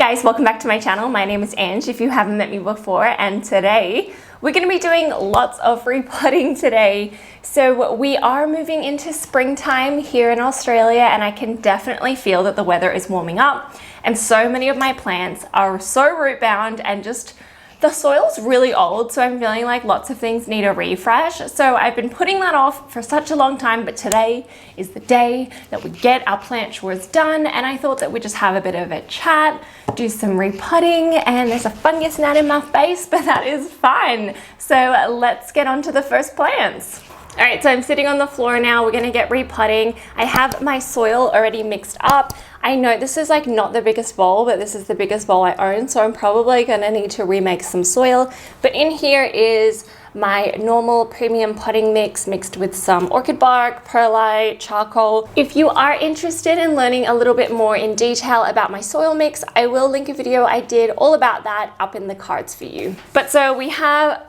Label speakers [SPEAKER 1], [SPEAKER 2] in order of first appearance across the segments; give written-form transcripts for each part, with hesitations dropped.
[SPEAKER 1] guys, welcome back to my channel. My name is Ange if you haven't met me before, and today we're going to be doing lots of repotting today. So we are moving into springtime here in Australia, and I can definitely feel that the weather is warming up, and so many of my plants are so root bound and just the soil's really old, so I'm feeling like lots of things need a refresh. So I've been putting that off for such a long time, but today is the day that we get our plant chores done, and I thought that we'd just have a bit of a chat, do some repotting, and there's a fungus gnat in my face, but that is fine. So let's get on to the first plants. All right, so I'm sitting on the floor now. We're gonna get repotting. I have my soil already mixed up. I know this is like not the biggest bowl, but this is the biggest bowl I own, so I'm probably gonna need to remake some soil. But in here is my normal premium potting mix mixed with some orchid bark, perlite, charcoal. If you are interested in learning a little bit more in detail about my soil mix, I will link a video I did all about that up in the cards for you. But so we have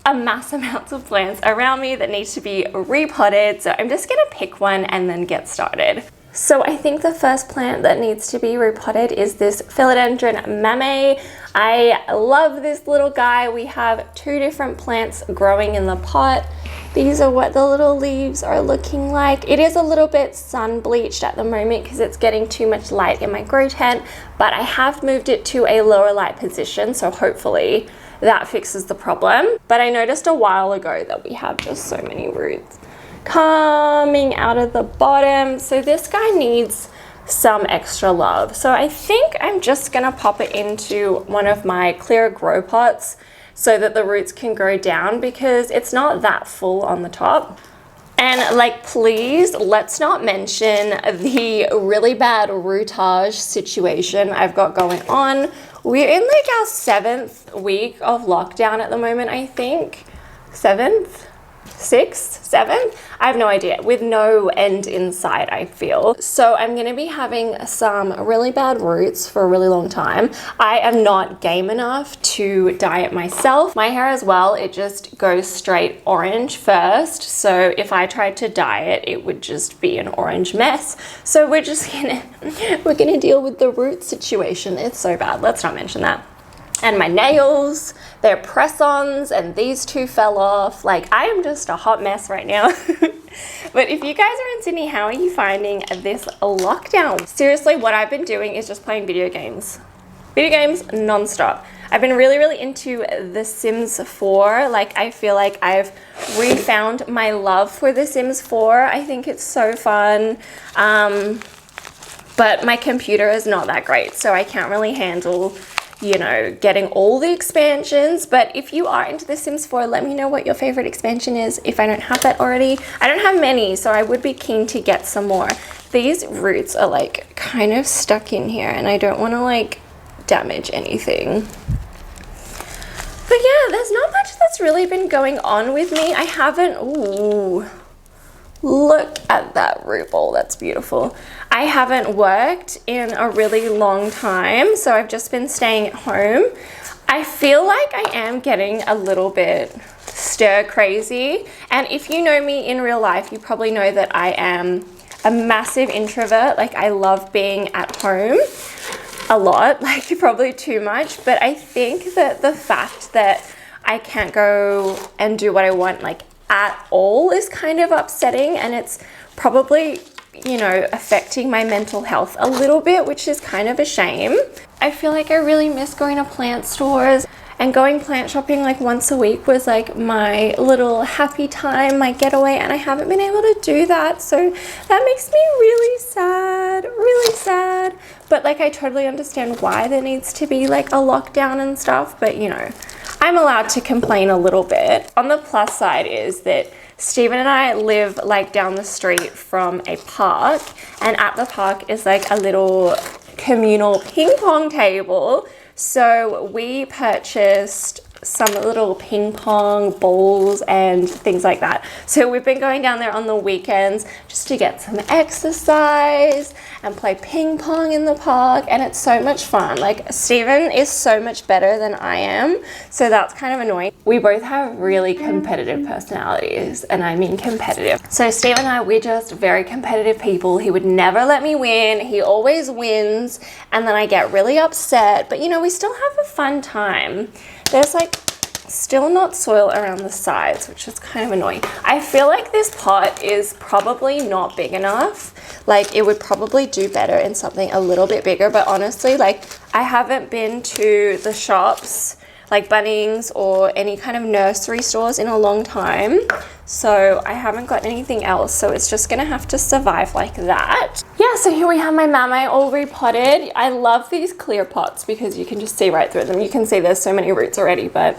[SPEAKER 1] a mass amounts of plants around me that need to be repotted, so I'm just gonna pick one and then get started. So I think the first plant that needs to be repotted is this Philodendron mame. I love this little guy. We have two different plants growing in the pot. These are what the little leaves are looking like. It is a little bit sun bleached at the moment because it's getting too much light in my grow tent, but I have moved it to a lower light position, so hopefully that fixes the problem. But I noticed a while ago that we have just so many roots coming out of the bottom. So this guy needs some extra love. So I think I'm just gonna pop it into one of my clear grow pots so that the roots can grow down because it's not that full on the top. And like, please, let's not mention the really bad rootage situation I've got going on. We're in like our 7th week of lockdown at the moment, I think. 7th? 6th? 7th? I have no idea, with no end in sight, I feel. So I'm gonna be having some really bad roots for a really long time. I am not game enough to dye it myself. My hair as well, it just goes straight orange first. So if I tried to dye it, it would just be an orange mess. So we're gonna deal with the root situation. It's so bad, let's not mention that. And my nails, they're press-ons, and these two fell off. Like, I am just a hot mess right now. But if you guys are in Sydney, how are you finding this lockdown? Seriously, what I've been doing is just playing video games. Video games non-stop. I've been really into The Sims 4. Like, I feel like I've refound my love for The Sims 4. I think it's so fun. But my computer is not that great, so I can't really handle, you know, getting all the expansions. But if you are into The Sims 4, let me know what your favorite expansion is if I don't have that already. I don't have many, so I would be keen to get some more. These roots are like kind of stuck in here, and I don't want to like damage anything. But yeah, there's not much that's really been going on with me. I haven't, ooh, look at that root ball, that's beautiful. I haven't worked in a really long time, so I've just been staying at home. I feel like I am getting a little bit stir crazy, and if you know me in real life, you probably know that I am a massive introvert. Like, I love being at home a lot, like probably too much, but I think that the fact that I can't go and do what I want like at all is kind of upsetting, and it's probably, you know, affecting my mental health a little bit, which is kind of a shame. I feel like I really miss going to plant stores, and going plant shopping like once a week was like my little happy time, my getaway, and I haven't been able to do that, so that makes me really sad, really sad. But like, I totally understand why there needs to be like a lockdown and stuff, but you know, I'm allowed to complain a little bit. On the plus side is that Stephen and I live like down the street from a park, and at the park is like a little communal ping pong table. So we purchased some little ping pong balls and things like that. So we've been going down there on the weekends just to get some exercise and play ping pong in the park, and it's so much fun. Like, Steven is so much better than I am, so that's kind of annoying. We both have really competitive personalities, and I mean competitive. So Steve and I, we're just very competitive people. He would never let me win. He always wins, and then I get really upset, but you know, we still have a fun time. There's like still not soil around the sides, which is kind of annoying. I feel like this pot is probably not big enough. Like, it would probably do better in something a little bit bigger, but honestly, like, I haven't been to the shops like Bunnings or any kind of nursery stores in a long time, so I haven't got anything else, so it's just gonna have to survive like that. Yeah, so here we have my mamey all repotted. I love these clear pots because you can just see right through them. You can see there's so many roots already, but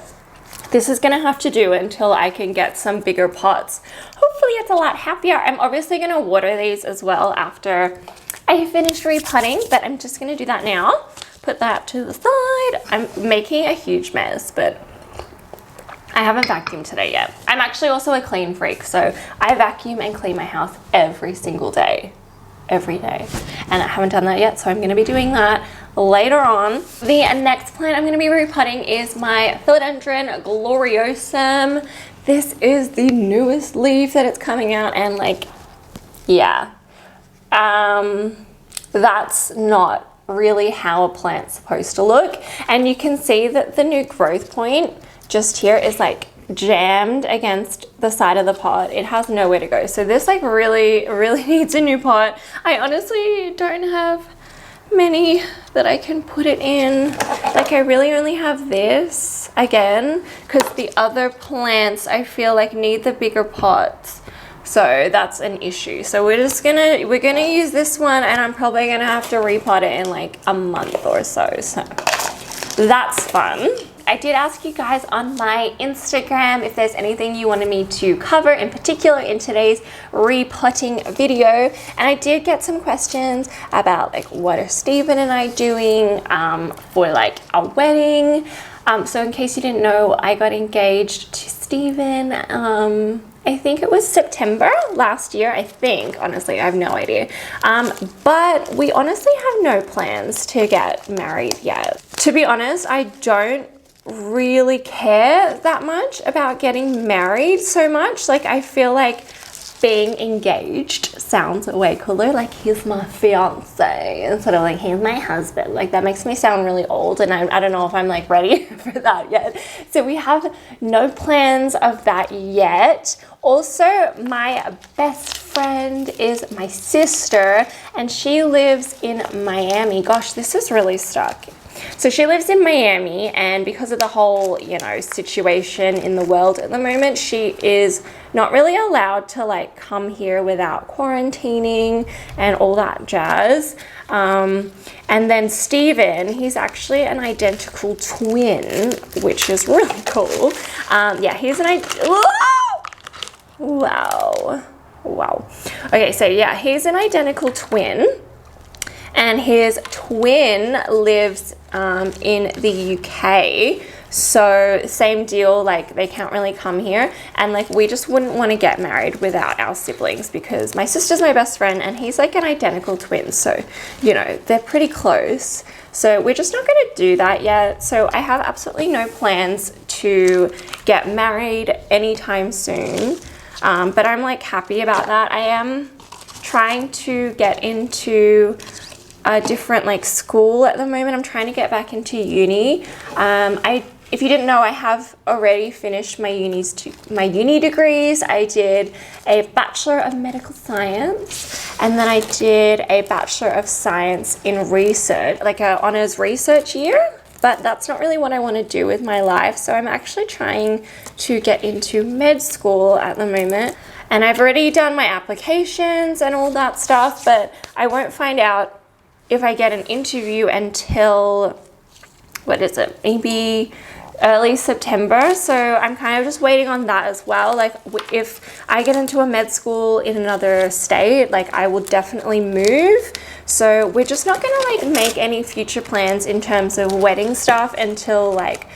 [SPEAKER 1] this is gonna have to do until I can get some bigger pots. Hopefully it's a lot happier. I'm obviously gonna water these as well after I finish repotting, but I'm just gonna do that now. Put that to the side. I'm making a huge mess, but I haven't vacuumed today yet. I'm actually also a clean freak, so I vacuum and clean my house every single day. Every day. And I haven't done that yet, so I'm gonna be doing that later on. The next plant I'm gonna be repotting is my Philodendron Gloriosum. This is the newest leaf that it's coming out, and like, yeah. That's not really how a plant's supposed to look, and you can see that the new growth point just here is like jammed against the side of the pot. It has nowhere to go, so this like really needs a new pot. I honestly don't have many that I can put it in. Like, I really only have this again because the other plants I feel like need the bigger pots. So that's an issue. So we're gonna use this one, and I'm probably gonna have to repot it in like a month or so. So that's fun. I did ask you guys on my Instagram if there's anything you wanted me to cover in particular in today's repotting video, and I did get some questions about like what are Steven and I doing for like a wedding. So in case you didn't know, I got engaged to Steven I think it was September last year, I think. Honestly, I have no idea. But we honestly have no plans to get married yet. To be honest, I don't really care that much about getting married so much. Like, I feel like being engaged sounds way cooler. Like, he's my fiance instead of like, he's my husband. Like, that makes me sound really old, and I don't know if I'm like ready for that yet. So we have no plans of that yet. Also, my best friend is my sister, and she lives in Miami. Gosh, this is really stuck. So she lives in Miami, and because of the whole, you know, situation in the world at the moment, she is not really allowed to like come here without quarantining and all that jazz. And then Steven, he's actually an identical twin, which is really cool. Yeah, he's an wow. Okay, so yeah, he's an identical twin, and his twin lives in the UK. So same deal, like they can't really come here, and like we just wouldn't want to get married without our siblings because my sister's my best friend and he's like an identical twin, so you know, they're pretty close. So we're just not going to do that yet. So I have absolutely no plans to get married anytime soon, but I'm like happy about that. I am trying to get into a different like school at the moment. I'm trying to get back into uni. If you didn't know, I have already finished my uni degrees. I did a Bachelor of Medical Science, and then I did a Bachelor of Science in Research, like a honors research year. But that's not really what I want to do with my life. So I'm actually trying to get into med school at the moment. And I've already done my applications and all that stuff, but I won't find out if I get an interview until, what is it, maybe early September, so I'm kind of just waiting on that as well. Like if I get into a med school in another state, like I will definitely move. So we're just not gonna like make any future plans in terms of wedding stuff until like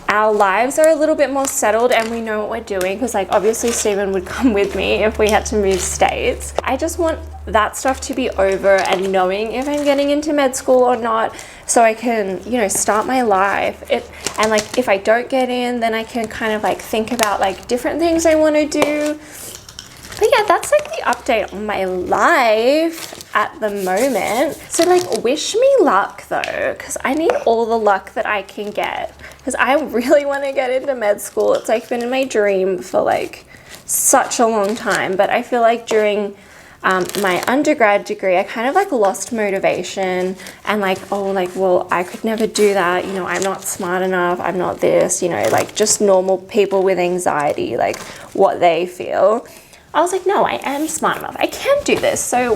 [SPEAKER 1] our lives are a little bit more settled and we know what we're doing, because like obviously Stephen would come with me if we had to move states. I just want that stuff to be over and knowing if I'm getting into med school or not, so I can, you know, start my life. And like if I don't get in, then I can kind of like think about like different things I want to do. But yeah, that's like the update on my life at the moment. So like wish me luck though, because I need all the luck that I can get, because I really want to get into med school. It's like been in my dream for like such a long time, but I feel like during my undergrad degree, I kind of like lost motivation and like, oh, like, well, I could never do that. You know, I'm not smart enough. I'm not this, you know, like just normal people with anxiety, like what they feel. I was like, no, I am smart enough. I can do this. So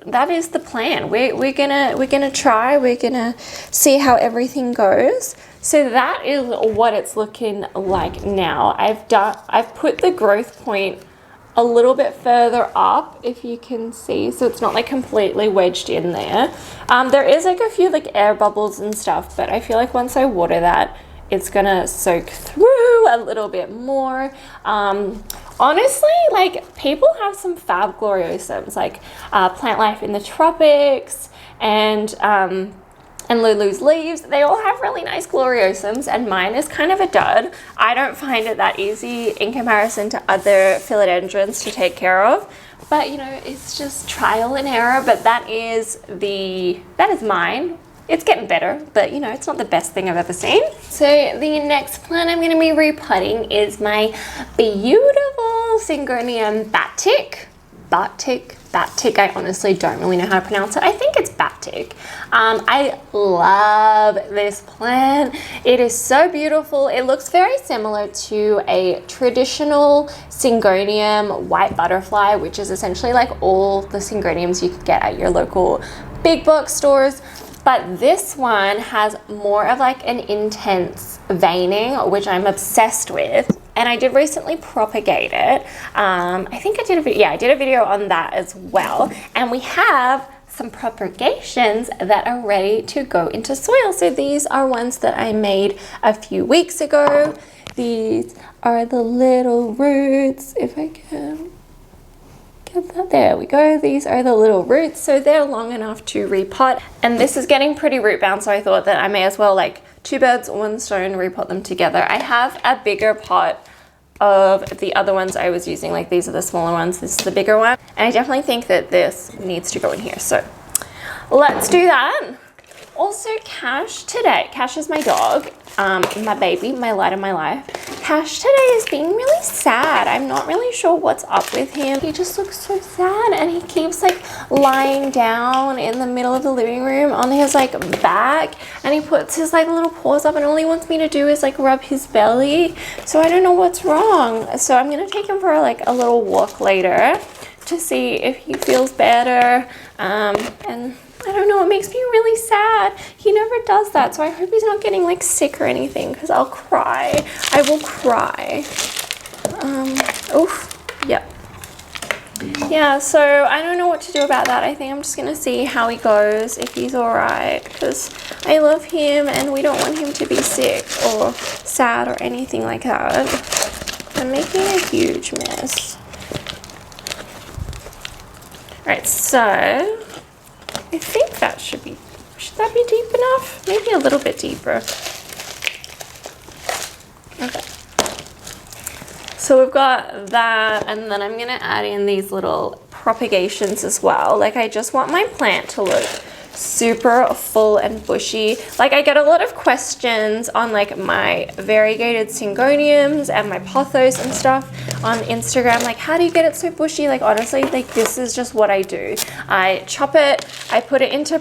[SPEAKER 1] that is the plan. We're gonna try. We're gonna see how everything goes. So that is what it's looking like now. I've put the growth point a little bit further up, if you can see, so it's not like completely wedged in there. There is like a few like air bubbles and stuff, but I feel like once I water that, it's gonna soak through a little bit more. Honestly, like people have some fab gloriosums, like Plant Life in the Tropics and Lulu's Leaves. They all have really nice gloriosums, and mine is kind of a dud. I don't find it that easy in comparison to other philodendrons to take care of, but you know, it's just trial and error. But that is mine. It's getting better, but you know, it's not the best thing I've ever seen. So the next plant I'm going to be repotting is my beautiful Syngonium Batik. Batik, I honestly don't really know how to pronounce it. I think it's Batik. I love this plant. It is so beautiful. It looks very similar to a traditional Syngonium white butterfly, which is essentially like all the Syngoniums you could get at your local big box stores. But this one has more of like an intense veining, which I'm obsessed with. And I did recently propagate it. I think I did a video on that as well. And we have some propagations that are ready to go into soil. So these are ones that I made a few weeks ago. These are the little roots, if I can get that. There we go. These are the little roots. So they're long enough to repot. And this is getting pretty root bound, so I thought that I may as well like two birds, one stone, repot them together. I have a bigger pot of the other ones I was using. Like these are the smaller ones, this is the bigger one. And I definitely think that this needs to go in here. So let's do that. Also, Cash today, Cash is my dog, my baby, my light of my life. Cash today is being really sad. I'm not really sure what's up with him. He just looks so sad, and he keeps like lying down in the middle of the living room on his like back, and he puts his like little paws up, and all he wants me to do is like rub his belly. So I don't know what's wrong. So I'm gonna take him for like a little walk later to see if he feels better. And I don't know, it makes me really sad. He never does that, so I hope he's not getting like sick or anything, because I'll cry. I will cry. Yep. Yeah, so I don't know what to do about that. I think I'm just gonna see how he goes, if he's all right, because I love him and we don't want him to be sick or sad or anything like that. I'm making a huge mess. All right, so I think that should that be deep enough? Maybe a little bit deeper. Okay. So we've got that, and then I'm gonna add in these little propagations as well. Like I just want my plant to look super full and bushy. Like I get a lot of questions on like my variegated Syngoniums and my pothos and stuff on Instagram, like how do you get it so bushy? Like honestly, like this is just what I do. I chop it, I put it into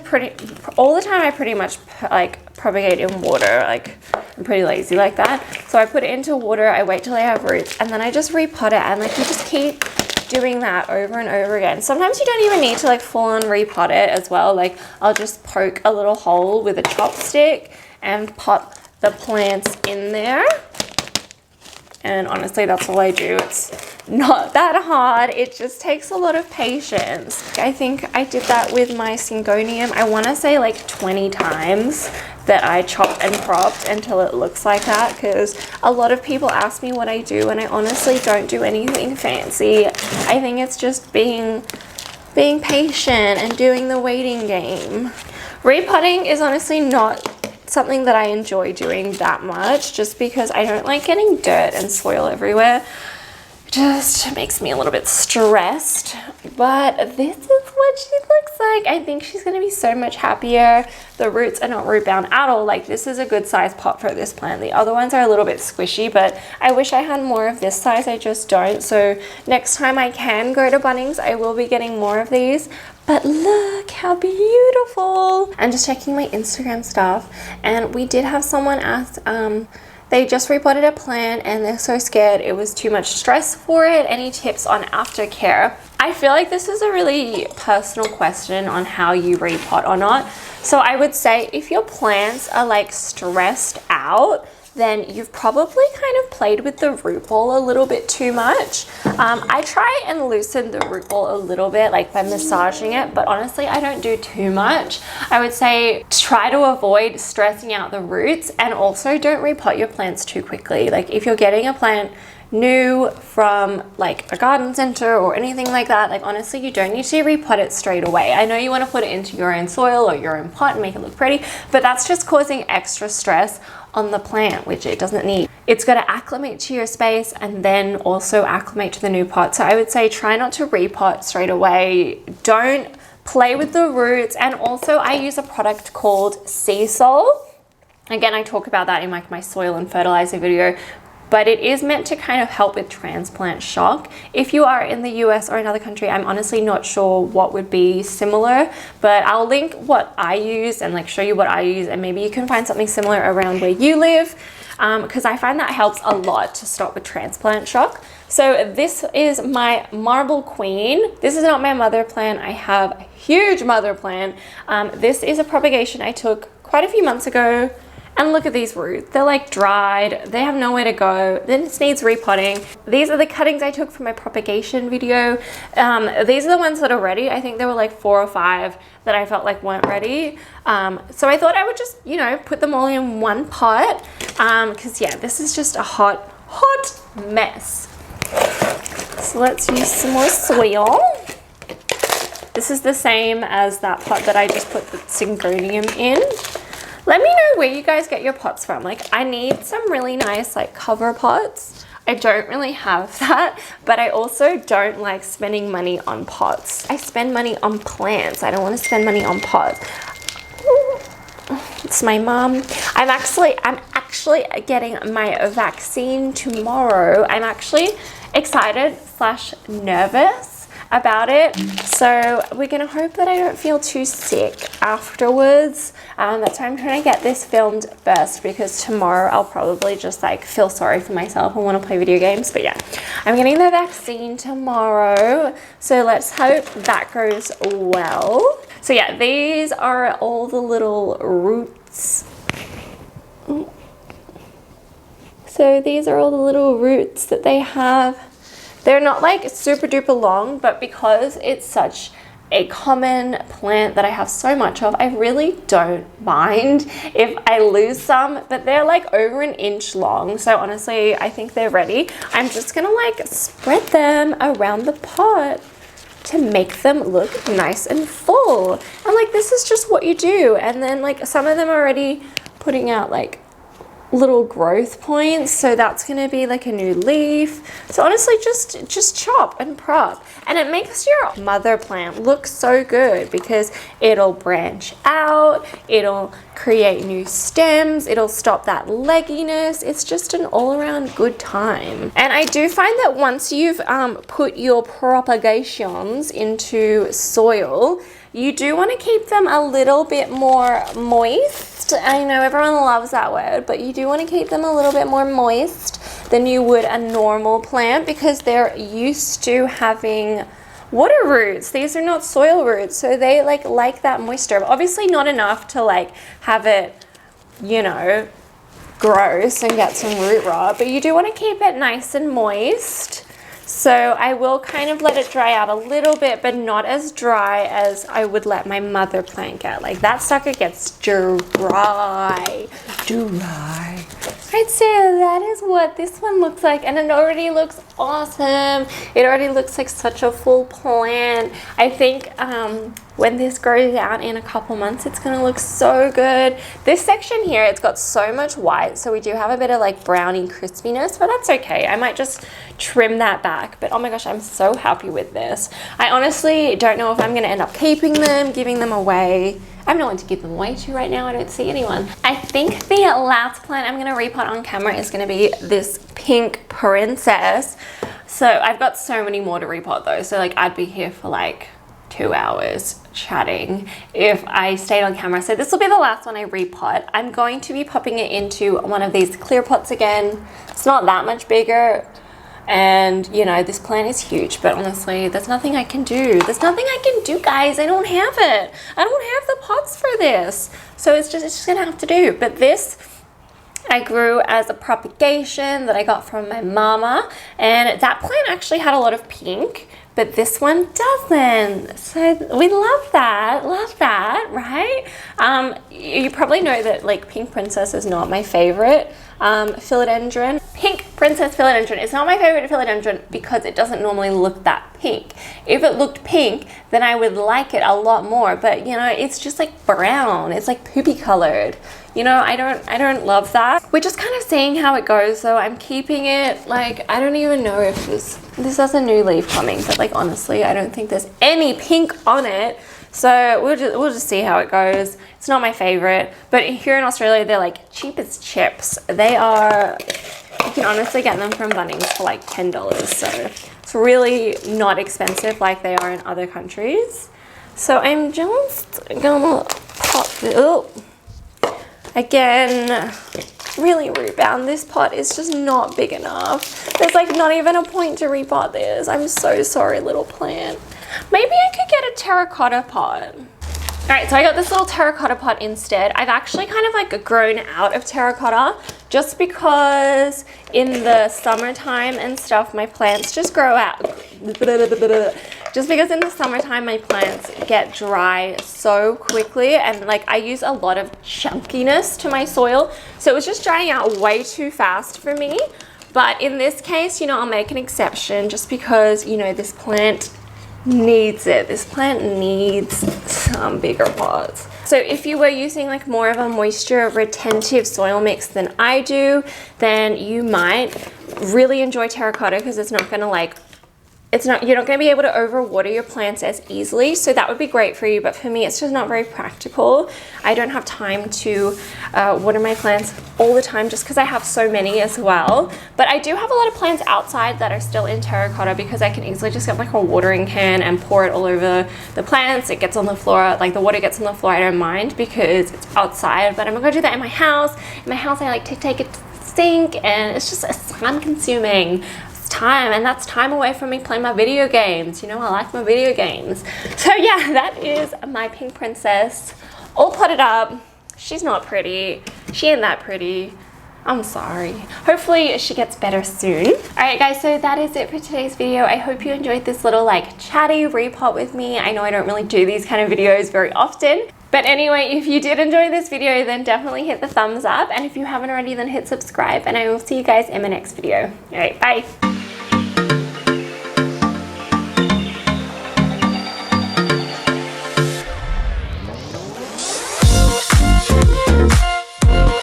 [SPEAKER 1] all the time I pretty much like propagate in water. Like I'm pretty lazy like that. So I put it into water, I wait till I have roots, and then I just repot it, and like you just keep doing that over and over again. Sometimes you don't even need to like full on repot it as well. Like I'll just poke a little hole with a chopstick and pot the plants in there. And honestly, that's all I do. It's not that hard. It just takes a lot of patience. I think I did that with my syngonium. I want to say like 20 times that I chopped and propped until it looks like that, because a lot of people ask me what I do and I honestly don't do anything fancy. I think it's just being patient and doing the waiting game. Repotting is honestly not something that I enjoy doing that much, just because I don't like getting dirt and soil everywhere. It just makes me a little bit stressed, but this is what she looks like. I think she's going to be so much happier. The roots are not root bound at all. Like, this is a good size pot for this plant. The other ones are a little bit squishy, but I wish I had more of this size. I just don't. So next time I can go to Bunnings, I will be getting more of these. But look how beautiful. I'm just checking my Instagram stuff, and we did have someone ask, they just repotted a plant and they're so scared it was too much stress for it. Any tips on aftercare? I feel like this is a really personal question on how you repot or not. So I would say if your plants are like stressed out, then you've probably kind of played with the root ball a little bit too much. I try and loosen the root ball a little bit, like by massaging it, but honestly, I don't do too much. I would say try to avoid stressing out the roots, and also don't repot your plants too quickly. Like, if you're getting a plant new from like a garden center or anything like that, like honestly, you don't need to repot it straight away. I know you want to put it into your own soil or your own pot and make it look pretty, but that's just causing extra stress on the plant, which it doesn't need. It's got to acclimate to your space and then also acclimate to the new pot. So I would say try not to repot straight away. Don't play with the roots. And also, I use a product called Sea Soul. Again, I talk about that in like my soil and fertilizer video, but it is meant to kind of help with transplant shock. If you are in the US or another country, I'm honestly not sure what would be similar, but I'll link what I use and like show you what I use, and maybe you can find something similar around where you live, because I find that helps a lot to stop with transplant shock. So this is my marble queen. This is not my mother plant. I have a huge mother plant. This is a propagation I took quite a few months ago. And look at these roots. They're like dried. They have nowhere to go. This needs repotting. These are the cuttings I took from my propagation video. These are the ones that are ready. I think there were like 4 or 5 that I felt like weren't ready. So I thought I would just, you know, put them all in one pot. Because yeah, this is just a hot mess. So let's use some more soil. This is the same as that pot that I just put the syngonium in. Let me know where you guys get your pots from. Like, I need some really nice like cover pots. I don't really have that, but I also don't like spending money on pots. I spend money on plants. I don't want to spend money on pots. It's my mom. I'm actually getting my vaccine tomorrow. I'm actually excited / nervous about it, so we're gonna hope that I don't feel too sick afterwards. That's why I'm trying to get this filmed first, because tomorrow I'll probably just like feel sorry for myself and want to play video games. But yeah, I'm getting the vaccine tomorrow, so let's hope that goes well. So yeah, these are all the little roots. So these are all the little roots that they have. They're not like super duper long, but because it's such a common plant that I have so much of, I really don't mind if I lose some, but they're like over 1 inch long. So honestly, I think they're ready. I'm just gonna like spread them around the pot to make them look nice and full. And like, this is just what you do. And then like some of them are already putting out like little growth points, so that's going to be like a new leaf. So honestly, just chop and prop, and it makes your mother plant look so good because it'll branch out, it'll create new stems, it'll stop that legginess. It's just an all-around good time. And I do find that once you've put your propagations into soil, you do want to keep them a little bit more moist. I know everyone loves that word, but you do want to keep them a little bit more moist than you would a normal plant, because they're used to having water roots. These are not soil roots, so they like that moisture. But obviously not enough to like have it, you know, gross and get some root rot, but you do want to keep it nice and moist. So I will kind of let it dry out a little bit, but not as dry as I would let my mother plant get. Like that sucker gets dry. Right, so that is what this one looks like, and it already looks awesome. It already looks like such a full plant. I think when this grows out in a couple months, it's gonna look so good. This section here, it's got so much white, so we do have a bit of like brownie crispiness, but that's okay. I might just trim that back, but oh my gosh, I'm so happy with this. I honestly don't know if I'm gonna end up keeping them, giving them away. I have no one to give them away to right now. I don't see anyone. I think the last plant I'm gonna repot on camera is gonna be this pink princess. So I've got so many more to repot though. So like I'd be here for like 2 hours chatting if I stayed on camera. So this will be the last one I repot. I'm going to be popping it into one of these clear pots again. It's not that much bigger. And you know, this plant is huge, but honestly, there's nothing I can do. There's nothing I can do, guys. I don't have it. I don't have the pots for this. So it's just gonna have to do. But this I grew as a propagation that I got from my mama, and that plant actually had a lot of pink, but this one doesn't. So we love that, right? You probably know that like pink princess is not my favorite philodendron. Pink princess philodendron is not my favorite philodendron because it doesn't normally look that pink. If it looked pink, then I would like it a lot more, but you know, it's just like brown. It's like poopy colored. You know, I don't love that. We're just kind of seeing how it goes, so I'm keeping it. Like, I don't even know if this has a new leaf coming, but like honestly, I don't think there's any pink on it. So we'll just see how it goes. It's not my favorite, but here in Australia, they're like cheap as chips. They are, you can honestly get them from Bunnings for like $10. So it's really not expensive like they are in other countries. So I'm just gonna pop it up. Again, really root bound. This pot is just not big enough. There's like not even a point to repot this. I'm so sorry, little plant. Maybe I could get a terracotta pot. All right, so I got this little terracotta pot instead. I've actually kind of like grown out of terracotta just because in the summertime and stuff, my plants just grow out. Just because in the summertime, my plants get dry so quickly, and like I use a lot of chunkiness to my soil. So it was just drying out way too fast for me. But in this case, you know, I'll make an exception just because, you know, this plant needs it. This plant needs some bigger pots. So if you were using like more of a moisture retentive soil mix than I do, then you might really enjoy terracotta because it's not gonna like, you're not going to be able to overwater your plants as easily. So that would be great for you, but for me, it's just not very practical. I don't have time to water my plants all the time just because I have so many as well. But I do have a lot of plants outside that are still in terracotta because I can easily just get like a watering can and pour it all over the plants. It gets on the floor, like the water gets on the floor. I don't mind because it's outside, but I'm not going to do that in my house. In my house, I like to take it to the sink, and it's just time consuming. Time, and that's time away from me playing my video games. You know, I like my video games. So yeah, that is my pink princess all potted up. She's not pretty. She ain't that pretty. I'm sorry. Hopefully she gets better soon. All right guys, so that is it for today's video. I hope you enjoyed this little like chatty repot with me. I know I don't really do these kind of videos very often. But anyway, if you did enjoy this video, then definitely hit the thumbs up. And if you haven't already, then hit subscribe. And I will see you guys in my next video. All right, bye.